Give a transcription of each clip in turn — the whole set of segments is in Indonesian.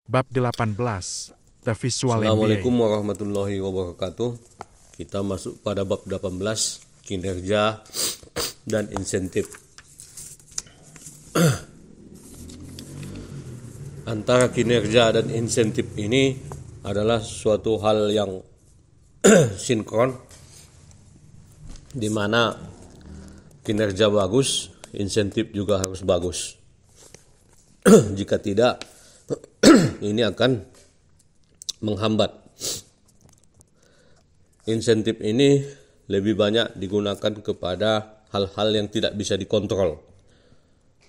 Bab 18, The Visual Assalamualaikum MBA. warahmatullahi wabarakatuh. Kita masuk pada bab 18, kinerja dan insentif. Antara kinerja dan insentif ini adalah suatu hal yang sinkron, di mana kinerja bagus, insentif juga harus bagus. Jika tidak, ini akan menghambat. Insentif ini lebih banyak digunakan kepada hal-hal yang tidak bisa dikontrol.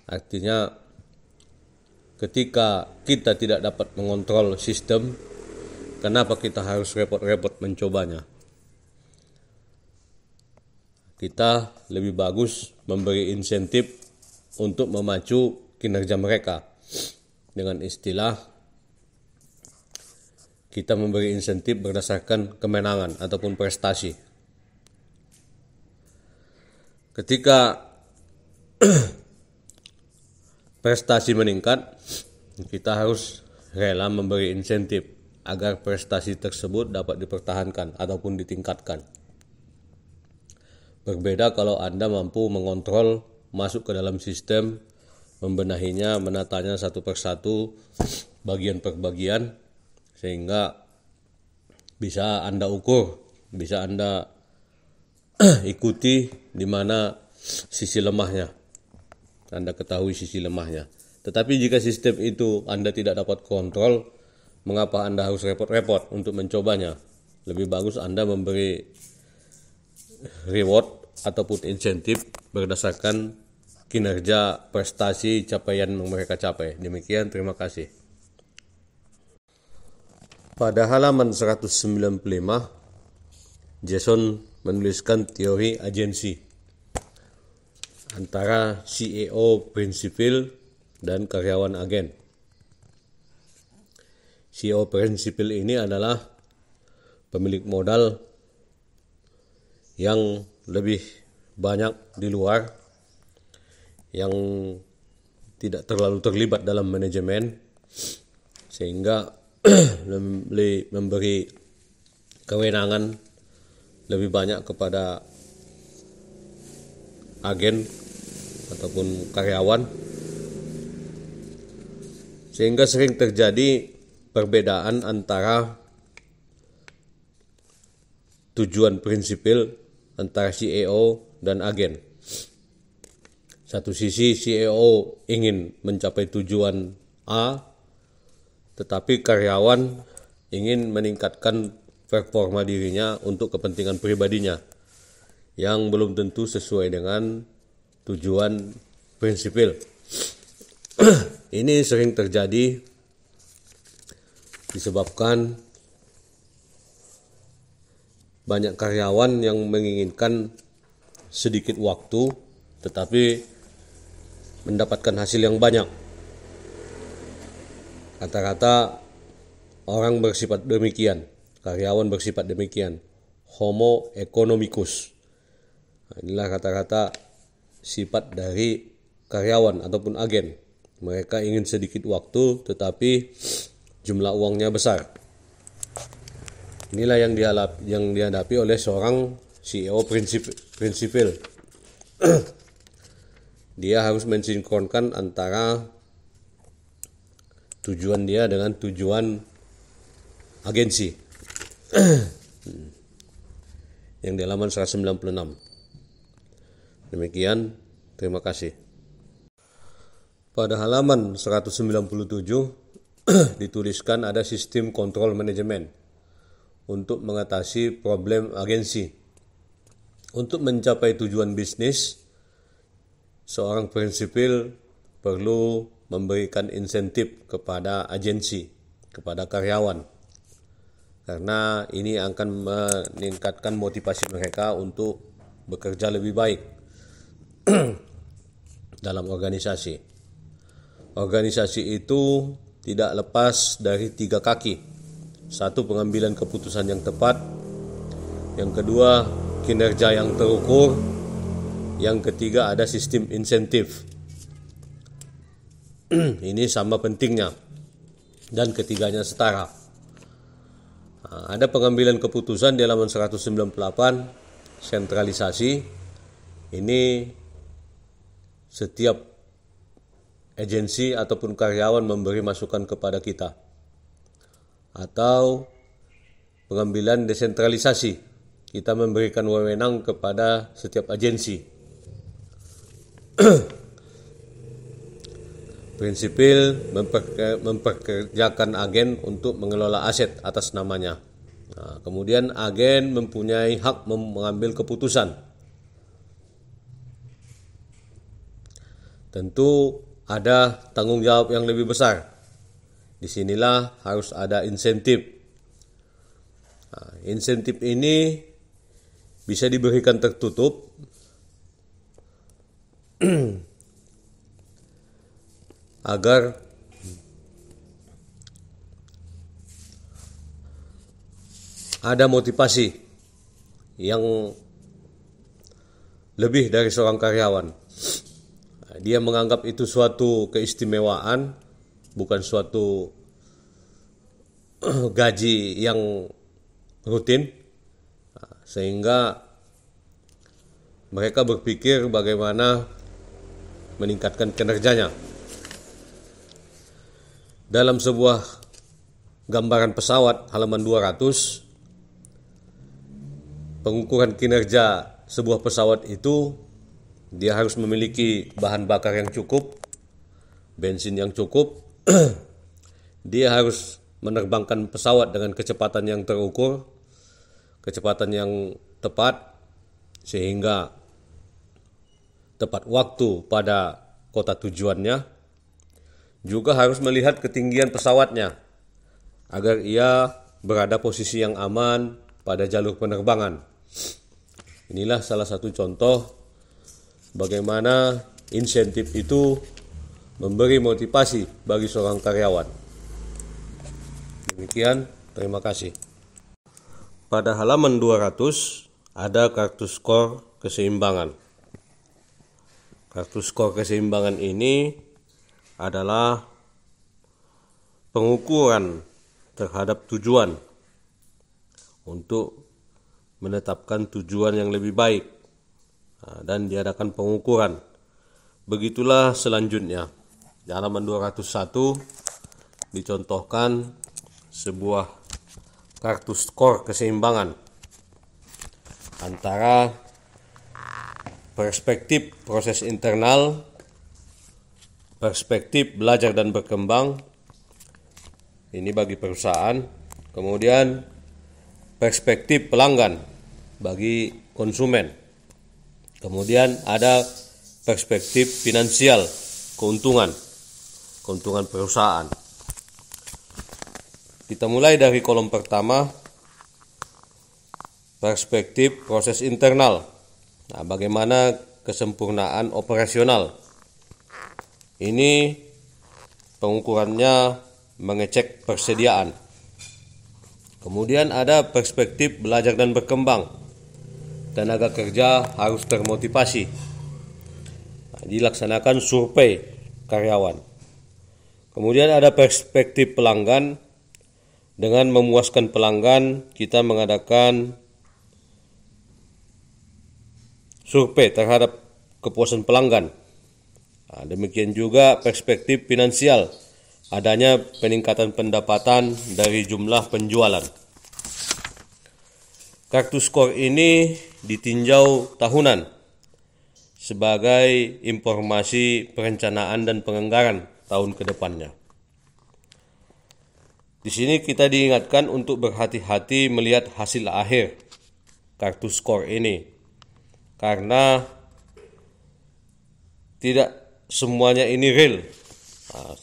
Artinya, ketika kita tidak dapat mengontrol sistem, kenapa kita harus repot-repot mencobanya? Kita lebih bagus memberi insentif untuk memacu kinerja mereka. Dengan istilah, kita memberi insentif berdasarkan kemenangan ataupun prestasi. Ketika prestasi meningkat, kita harus rela memberi insentif agar prestasi tersebut dapat dipertahankan ataupun ditingkatkan. Berbeda kalau Anda mampu mengontrol, masuk ke dalam sistem, membenahinya, menatanya satu persatu, bagian per bagian, sehingga bisa Anda ukur, bisa Anda ikuti di mana sisi lemahnya. Anda ketahui sisi lemahnya. Tetapi jika sistem itu Anda tidak dapat kontrol, mengapa Anda harus repot-repot untuk mencobanya? Lebih bagus Anda memberi reward ataupun insentif berdasarkan kinerja, prestasi, capaian yang mereka capai. Demikian, terima kasih. Pada halaman 195, Jason menuliskan teori agensi antara CEO prinsipil dan karyawan agen. CEO prinsipil ini adalah pemilik modal yang lebih banyak di luar, yang tidak terlalu terlibat dalam manajemen, sehingga memberi kewenangan lebih banyak kepada agen ataupun karyawan, sehingga sering terjadi perbedaan antara tujuan prinsipil antara CEO dan agen. Satu sisi CEO ingin mencapai tujuan A, tetapi karyawan ingin meningkatkan performa dirinya untuk kepentingan pribadinya yang belum tentu sesuai dengan tujuan prinsipil. Ini sering terjadi disebabkan banyak karyawan yang menginginkan sedikit waktu tetapi mendapatkan hasil yang banyak. Kata-kata orang bersifat demikian, karyawan bersifat demikian, homo economicus. Inilah kata-kata sifat dari karyawan ataupun agen. Mereka ingin sedikit waktu tetapi jumlah uangnya besar. Inilah yang dihadapi oleh seorang CEO prinsipil. Dia harus mensinkronkan antara tujuan dia dengan tujuan agensi. Yang di halaman 196. Demikian, terima kasih. Pada halaman 197 dituliskan ada sistem kontrol manajemen untuk mengatasi problem agensi. Untuk mencapai tujuan bisnis, seorang prinsipil perlu memberikan insentif kepada agensi, kepada karyawan, karena ini akan meningkatkan motivasi mereka untuk bekerja lebih baik dalam organisasi. Organisasi itu tidak lepas dari 3 kaki. 1, pengambilan keputusan yang tepat. Yang kedua, kinerja yang terukur. Yang ketiga, ada sistem insentif. Ini sama pentingnya. dan ketiganya setara. Ada pengambilan keputusan di halaman 198, sentralisasi. Ini setiap agensi ataupun karyawan memberi masukan kepada kita. Atau pengambilan desentralisasi, kita memberikan wewenang kepada setiap agensi. Prinsipil memperkerjakan agen untuk mengelola aset atas namanya. Kemudian agen mempunyai hak mengambil keputusan. Tentu ada tanggung jawab yang lebih besar. Disinilah harus ada insentif. Insentif ini bisa diberikan tertutup agar ada motivasi yang lebih dari seorang karyawan. Dia menganggap itu suatu keistimewaan, bukan suatu gaji yang rutin, sehingga mereka berpikir bagaimana meningkatkan kinerjanya. Dalam sebuah gambaran pesawat halaman 200, pengukuran kinerja sebuah pesawat itu dia harus memiliki bahan bakar yang cukup, bensin yang cukup, dia harus menerbangkan pesawat dengan kecepatan yang terukur, kecepatan yang tepat, sehingga tepat waktu pada kota tujuannya. Juga harus melihat ketinggian pesawatnya agar ia berada posisi yang aman pada jalur penerbangan. Inilah salah satu contoh bagaimana insentif itu memberi motivasi bagi seorang karyawan. Demikian, terima kasih. Pada halaman 200 ada kartu skor keseimbangan. Kartu skor keseimbangan ini adalah pengukuran terhadap tujuan untuk menetapkan tujuan yang lebih baik dan diadakan pengukuran. Begitulah selanjutnya. Di halaman 201 dicontohkan sebuah kartu skor keseimbangan antara perspektif proses internal, perspektif belajar dan berkembang, ini bagi perusahaan, kemudian perspektif pelanggan bagi konsumen, kemudian ada perspektif finansial, keuntungan perusahaan. Kita mulai dari kolom pertama, perspektif proses internal. Bagaimana kesempurnaan operasional. Ini pengukurannya mengecek persediaan. Kemudian ada perspektif belajar dan berkembang. Tenaga kerja harus termotivasi. Dilaksanakan survei karyawan. Kemudian ada perspektif pelanggan. Dengan memuaskan pelanggan, kita mengadakan survei terhadap kepuasan pelanggan. Demikian juga perspektif finansial, adanya peningkatan pendapatan dari jumlah penjualan. Kartu skor ini ditinjau tahunan sebagai informasi perencanaan dan penganggaran tahun ke depannya. Di sini kita diingatkan untuk berhati-hati melihat hasil akhir kartu skor ini, karena tidak semuanya ini real,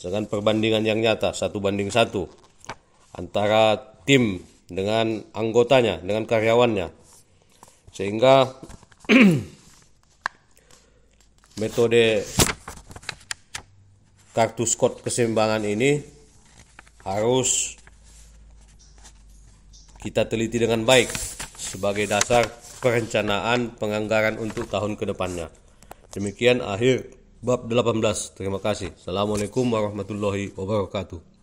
dengan perbandingan yang nyata 1:1 antara tim dengan anggotanya, dengan karyawannya, sehingga metode kartu skor keseimbangan ini harus kita teliti dengan baik sebagai dasar perencanaan penganggaran untuk tahun ke depannya. Demikian akhir bab 18. Terima kasih. Assalamualaikum warahmatullahi wabarakatuh.